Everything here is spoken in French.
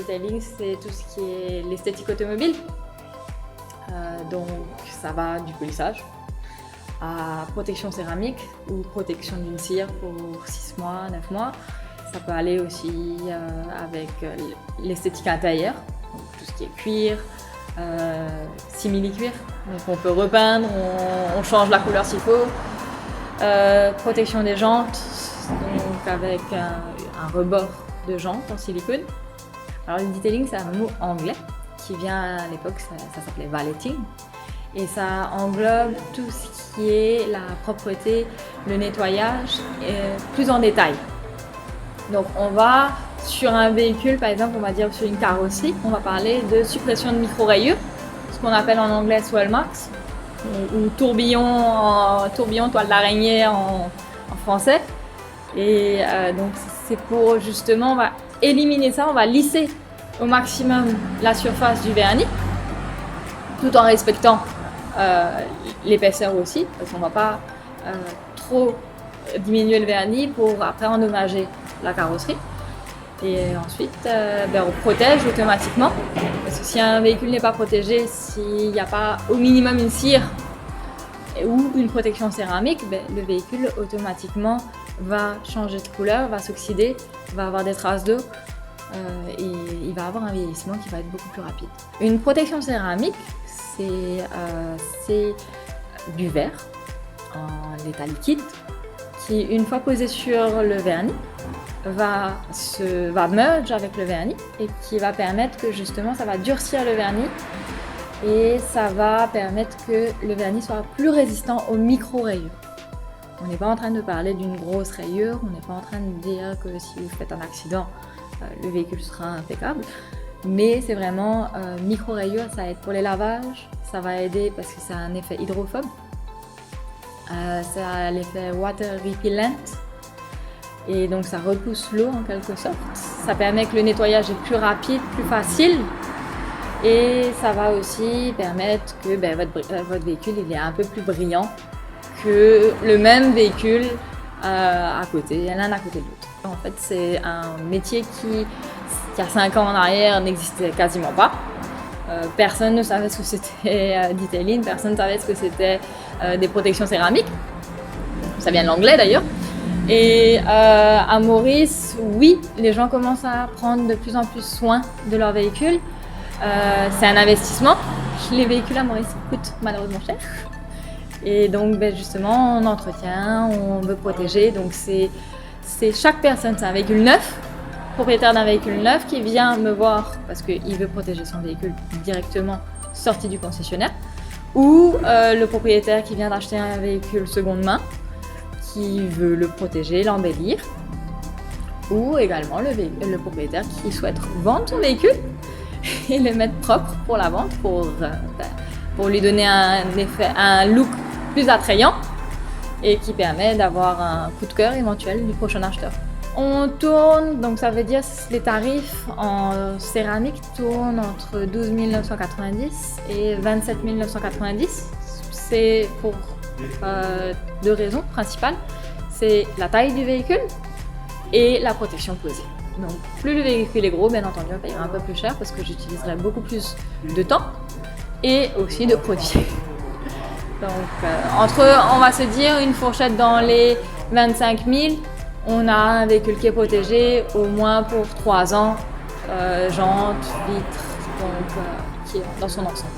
detailing, c'est tout ce qui est l'esthétique automobile. Donc ça va du polissage à protection céramique ou protection d'une cire pour 6 mois, 9 mois. Ça peut aller aussi avec l'esthétique intérieure, donc tout ce qui est cuir, simili-cuir. Donc on peut repeindre, on change la couleur s'il faut. Protection des jantes, donc avec un rebord de jantes en silicone. Alors le detailing, c'est un mot anglais qui vient à l'époque, ça s'appelait valeting. Et ça englobe tout ce qui est la propreté, le nettoyage, plus en détail. Donc on va sur un véhicule, par exemple, on va dire sur une carrosserie, on va parler de suppression de micro-rayures, ce qu'on appelle en anglais swirl marks, ou tourbillon, toile d'araignée en français. Et donc c'est pour justement, on va éliminer ça, on va lisser au maximum la surface du vernis, tout en respectant l'épaisseur aussi, parce qu'on ne va pas trop diminuer le vernis pour après endommager la carrosserie. Et ensuite, on protège automatiquement, parce que si un véhicule n'est pas protégé, s'il n'y a pas au minimum une cire ou une protection céramique, le véhicule automatiquement va changer de couleur, va s'oxyder, va avoir des traces d'eau et il va avoir un vieillissement qui va être beaucoup plus rapide. Une protection céramique, c'est du verre en état liquide qui, une fois posé sur le vernis, va merge avec le vernis et qui va permettre que justement ça va durcir le vernis et ça va permettre que le vernis soit plus résistant aux micro-rayures. On n'est pas en train de parler d'une grosse rayure, on n'est pas en train de dire que si vous faites un accident, le véhicule sera impeccable. Mais c'est vraiment micro-rayures, ça aide pour les lavages, ça va aider parce que ça a un effet hydrophobe, ça a l'effet water repellent et donc ça repousse l'eau en quelque sorte. Ça permet que le nettoyage est plus rapide, plus facile et ça va aussi permettre que votre véhicule il est un peu plus brillant que le même véhicule à côté, l'un à côté de l'autre. En fait, c'est un métier qui il y a 5 ans en arrière, n'existait quasiment pas. Personne ne savait ce que c'était detailing, personne ne savait ce que c'était des protections céramiques. Ça vient de l'anglais d'ailleurs. Et à Maurice, oui, les gens commencent à prendre de plus en plus soin de leur véhicule. C'est un investissement. Les véhicules à Maurice coûtent malheureusement cher. Et donc justement, on entretient, on veut protéger. Donc c'est chaque personne, c'est un véhicule neuf. Propriétaire d'un véhicule neuf qui vient me voir parce qu'il veut protéger son véhicule directement sorti du concessionnaire, ou le propriétaire qui vient d'acheter un véhicule seconde main qui veut le protéger, l'embellir, ou également le propriétaire qui souhaite vendre son véhicule et le mettre propre pour la vente, pour lui donner un look plus attrayant et qui permet d'avoir un coup de cœur éventuel du prochain acheteur. On tourne, donc ça veut dire les tarifs en céramique tournent entre 12 990 et 27 990. C'est pour 2 raisons principales. C'est la taille du véhicule et la protection posée. Donc plus le véhicule est gros, bien entendu, on payera un peu plus cher parce que j'utiliserai beaucoup plus de temps et aussi de produits. Donc on va se dire une fourchette dans les 25 000. On a un véhicule qui est protégé au moins pour 3 ans, jantes, vitres, donc qui est dans son ensemble.